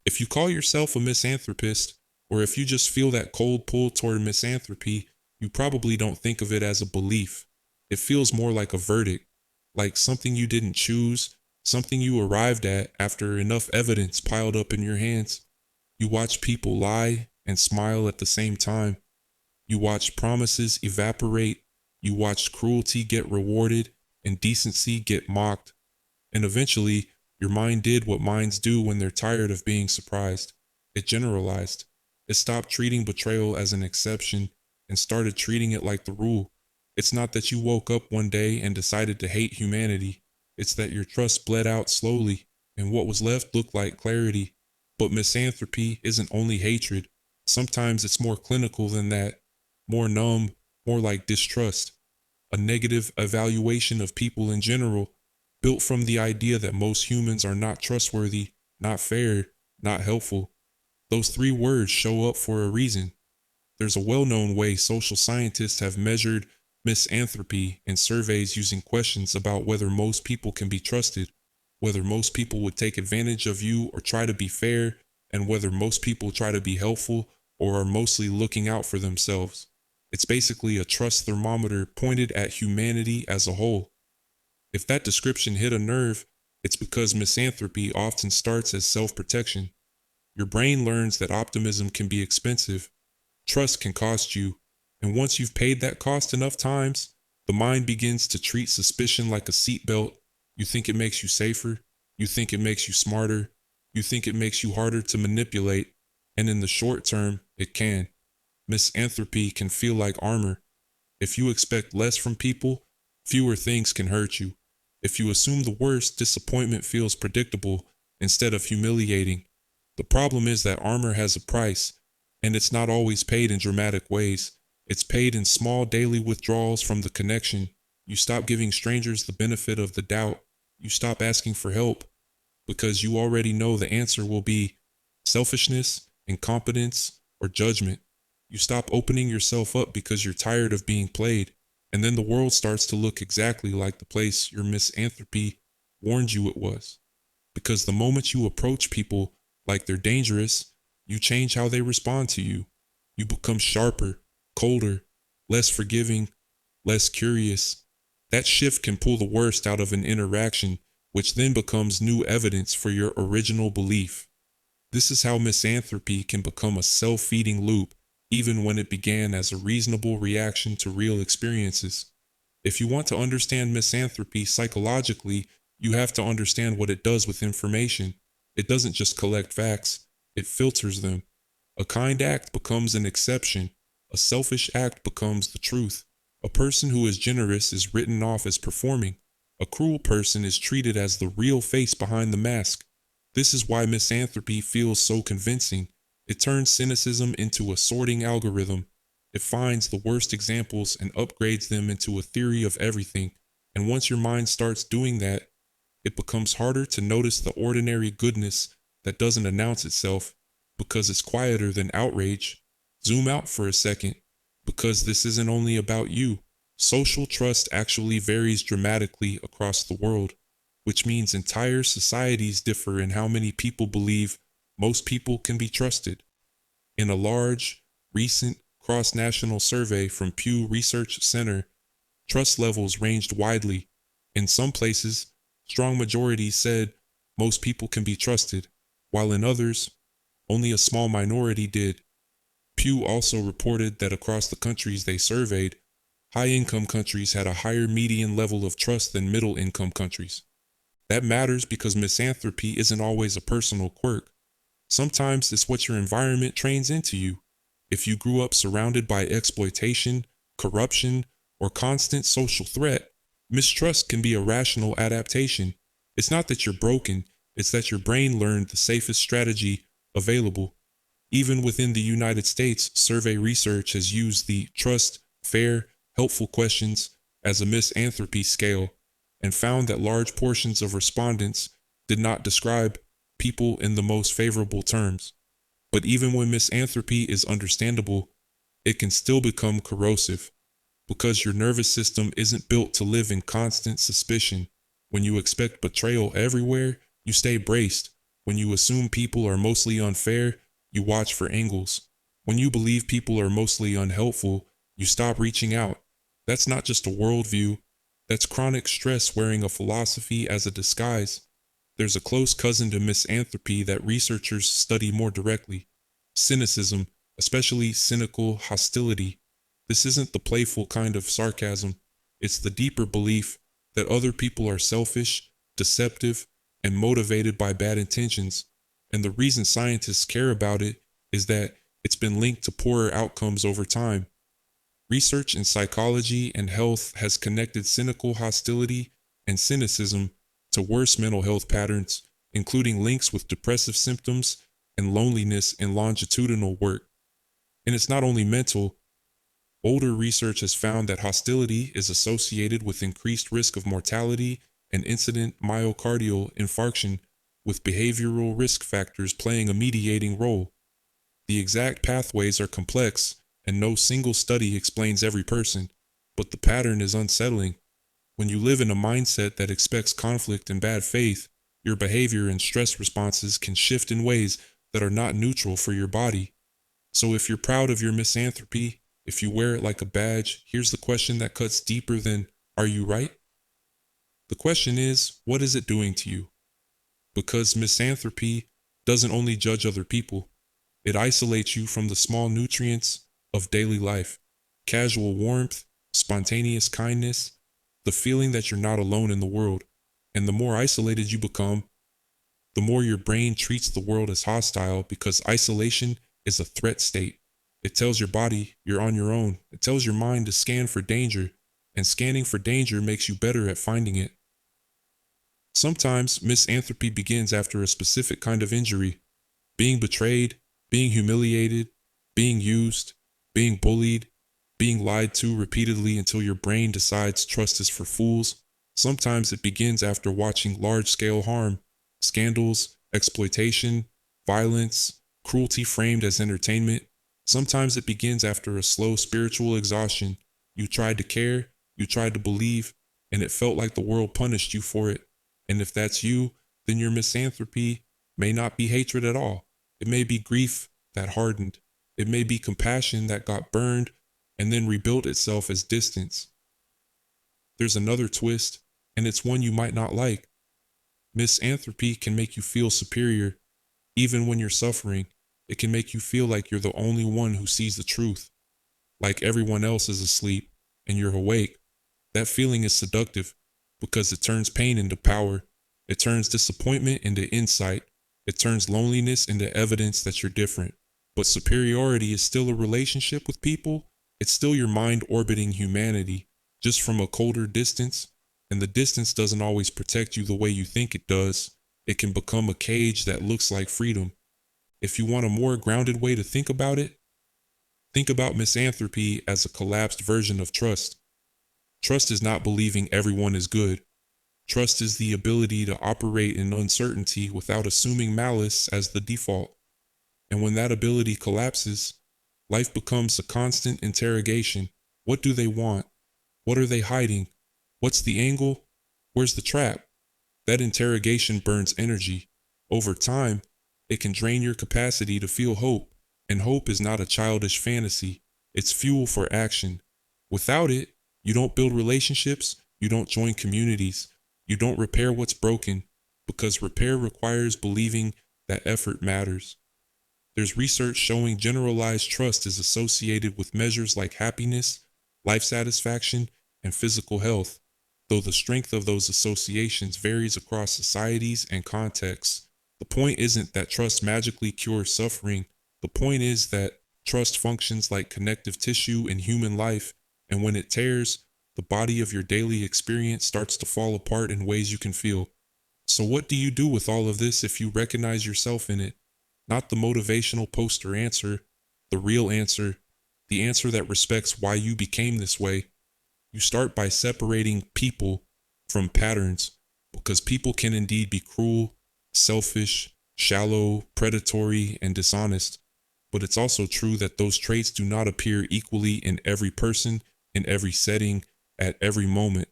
If you call yourself a misanthropist, or if you just feel that cold pull toward misanthropy, you probably don't think of it as a belief. It feels more like a verdict, like something you didn't choose, something you arrived at after enough evidence piled up in your hands. You watch people lie and smile at the same time. You watch promises evaporate. You watch cruelty get rewarded and decency get mocked. And eventually, your mind did what minds do when they're tired of being surprised. It generalized. It stopped treating betrayal as an exception and started treating it like the rule. It's not that you woke up one day and decided to hate humanity. It's that your trust bled out slowly, and what was left looked like clarity. But misanthropy isn't only hatred. Sometimes it's more clinical than that, more numb, more like distrust, a negative evaluation of people in general, built from the idea that most humans are not trustworthy, not fair, not helpful. Those three words show up for a reason. There's a well-known way social scientists have measured misanthropy in surveys using questions about whether most people can be trusted, whether most people would take advantage of you or try to be fair, and whether most people try to be helpful or are mostly looking out for themselves. It's basically a trust thermometer pointed at humanity as a whole. If that description hit a nerve, it's because misanthropy often starts as self-protection. Your brain learns that optimism can be expensive, trust can cost you, and once you've paid that cost enough times, the mind begins to treat suspicion like a seatbelt. You think it makes you safer, you think it makes you smarter, you think it makes you harder to manipulate, and in the short term, it can. Misanthropy can feel like armor. If you expect less from people, fewer things can hurt you. If you assume the worst, disappointment feels predictable instead of humiliating. The problem is that armor has a price, and it's not always paid in dramatic ways. It's paid in small daily withdrawals from the connection. You stop giving strangers the benefit of the doubt. You stop asking for help because you already know the answer will be selfishness, incompetence, or judgment. You stop opening yourself up because you're tired of being played, and then the world starts to look exactly like the place your misanthropy warned you it was. Because the moment you approach people like they're dangerous, you change how they respond to you. You become sharper, colder, less forgiving, less curious. That shift can pull the worst out of an interaction, which then becomes new evidence for your original belief. This is how misanthropy can become a self-feeding loop, even when it began as a reasonable reaction to real experiences. If you want to understand misanthropy psychologically, you have to understand what it does with information. It doesn't just collect facts, it filters them. A kind act becomes an exception. A selfish act becomes the truth. A person who is generous is written off as performing. A cruel person is treated as the real face behind the mask. This is why misanthropy feels so convincing. It turns cynicism into a sorting algorithm. It finds the worst examples and upgrades them into a theory of everything. And once your mind starts doing that, it becomes harder to notice the ordinary goodness that doesn't announce itself because it's quieter than outrage. Zoom out for a second, because this isn't only about you. Social trust actually varies dramatically across the world, which means entire societies differ in how many people believe most people can be trusted. In a large, recent cross-national survey from Pew Research Center, trust levels ranged widely. In some places, strong majorities said most people can be trusted, while in others, only a small minority did. Pew also reported that across the countries they surveyed, high-income countries had a higher median level of trust than middle-income countries. That matters because misanthropy isn't always a personal quirk. Sometimes it's what your environment trains into you. If you grew up surrounded by exploitation, corruption, or constant social threat, mistrust can be a rational adaptation. It's not that you're broken, it's that your brain learned the safest strategy available. Even within the United States, survey research has used the trust, fair, helpful questions as a misanthropy scale and found that large portions of respondents did not describe people in the most favorable terms. But even when misanthropy is understandable, it can still become corrosive because your nervous system isn't built to live in constant suspicion. When you expect betrayal everywhere, you stay braced. When you assume people are mostly unfair, you watch for angles. When you believe people are mostly unhelpful, you stop reaching out. That's not just a worldview, that's chronic stress wearing a philosophy as a disguise. There's a close cousin to misanthropy that researchers study more directly: cynicism, especially cynical hostility. This isn't the playful kind of sarcasm, it's the deeper belief that other people are selfish, deceptive, and motivated by bad intentions. And the reason scientists care about it is that it's been linked to poorer outcomes over time. Research in psychology and health has connected cynical hostility and cynicism to worse mental health patterns, including links with depressive symptoms and loneliness in longitudinal work. And it's not only mental. Older research has found that hostility is associated with increased risk of mortality and incident myocardial infarction, with behavioral risk factors playing a mediating role. The exact pathways are complex, and no single study explains every person, but the pattern is unsettling. When you live in a mindset that expects conflict and bad faith, your behavior and stress responses can shift in ways that are not neutral for your body. So if you're proud of your misanthropy, if you wear it like a badge, here's the question that cuts deeper than, are you right? The question is, what is it doing to you? Because misanthropy doesn't only judge other people, it isolates you from the small nutrients of daily life: casual warmth, spontaneous kindness, the feeling that you're not alone in the world. And the more isolated you become, the more your brain treats the world as hostile, because isolation is a threat state. It tells your body you're on your own. It tells your mind to scan for danger, and scanning for danger makes you better at finding it. Sometimes misanthropy begins after a specific kind of injury: being betrayed, being humiliated, being used, being bullied, being lied to repeatedly until your brain decides trust is for fools. Sometimes it begins after watching large-scale harm: scandals, exploitation, violence, cruelty framed as entertainment. Sometimes it begins after a slow spiritual exhaustion. You tried to care, you tried to believe, and it felt like the world punished you for it. And if that's you, then your misanthropy may not be hatred at all. It may be grief that hardened. It may be compassion that got burned and then rebuilt itself as distance. There's another twist, and it's one you might not like. Misanthropy can make you feel superior, even when you're suffering. It can make you feel like you're the only one who sees the truth, like everyone else is asleep and you're awake. That feeling is seductive because it turns pain into power. It turns disappointment into insight. It turns loneliness into evidence that you're different. But superiority is still a relationship with people. It's still your mind orbiting humanity, just from a colder distance. And the distance doesn't always protect you the way you think it does. It can become a cage that looks like freedom. If you want a more grounded way to think about it, think about misanthropy as a collapsed version of trust. Trust is not believing everyone is good. Trust is the ability to operate in uncertainty without assuming malice as the default. And when that ability collapses, life becomes a constant interrogation. What do they want? What are they hiding? What's the angle? Where's the trap? That interrogation burns energy. Over time, it can drain your capacity to feel hope. And hope is not a childish fantasy. It's fuel for action. Without it, you don't build relationships, you don't join communities, you don't repair what's broken, because repair requires believing that effort matters. There's research showing generalized trust is associated with measures like happiness, life satisfaction, and physical health, though the strength of those associations varies across societies and contexts. The point isn't that trust magically cures suffering. The point is that trust functions like connective tissue in human life, and when it tears, the body of your daily experience starts to fall apart in ways you can feel. So what do you do with all of this if you recognize yourself in it? Not the motivational poster answer, the real answer, the answer that respects why you became this way. You start by separating people from patterns, because people can indeed be cruel, selfish, shallow, predatory, and dishonest. But it's also true that those traits do not appear equally in every person, in every setting, at every moment.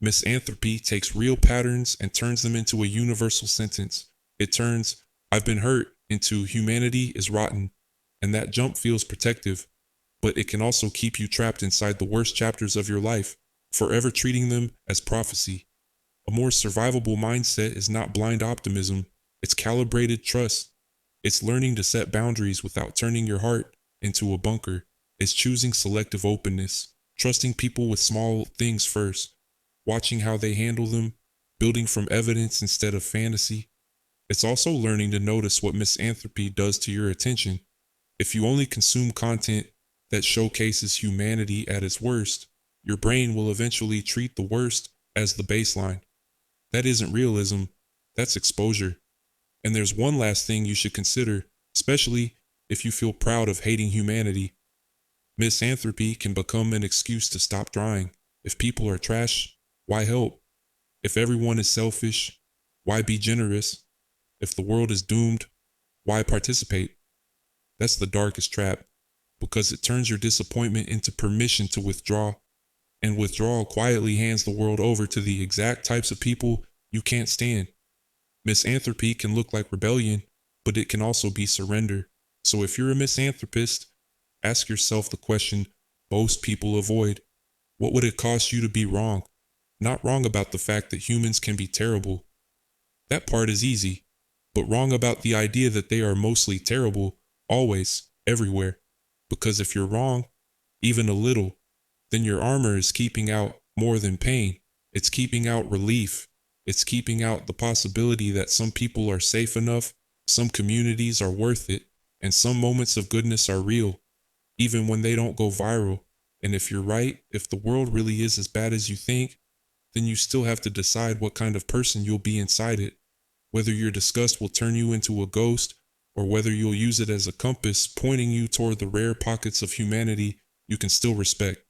Misanthropy takes real patterns and turns them into a universal sentence. It turns "I've been hurt" into "humanity is rotten," and that jump feels protective, but it can also keep you trapped inside the worst chapters of your life, forever treating them as prophecy. A more survivable mindset is not blind optimism, it's calibrated trust. It's learning to set boundaries without turning your heart into a bunker. It's choosing selective openness, trusting people with small things first, watching how they handle them, building from evidence instead of fantasy. It's also learning to notice what misanthropy does to your attention. If you only consume content that showcases humanity at its worst, your brain will eventually treat the worst as the baseline. That isn't realism, that's exposure. And there's one last thing you should consider, especially if you feel proud of hating humanity. Misanthropy can become an excuse to stop trying. If people are trash, why help? If everyone is selfish, why be generous? If the world is doomed, why participate? That's the darkest trap, because it turns your disappointment into permission to withdraw, and withdrawal quietly hands the world over to the exact types of people you can't stand. Misanthropy can look like rebellion, but it can also be surrender. So if you're a misanthropist, ask yourself the question most people avoid: what would it cost you to be wrong? Not wrong about the fact that humans can be terrible. That part is easy, but wrong about the idea that they are mostly terrible, always, everywhere. Because if you're wrong, even a little, then your armor is keeping out more than pain. It's keeping out relief. It's keeping out the possibility that some people are safe enough, some communities are worth it, and some moments of goodness are real, even when they don't go viral. And if you're right, if the world really is as bad as you think, then you still have to decide what kind of person you'll be inside it. Whether your disgust will turn you into a ghost, or whether you'll use it as a compass pointing you toward the rare pockets of humanity you can still respect.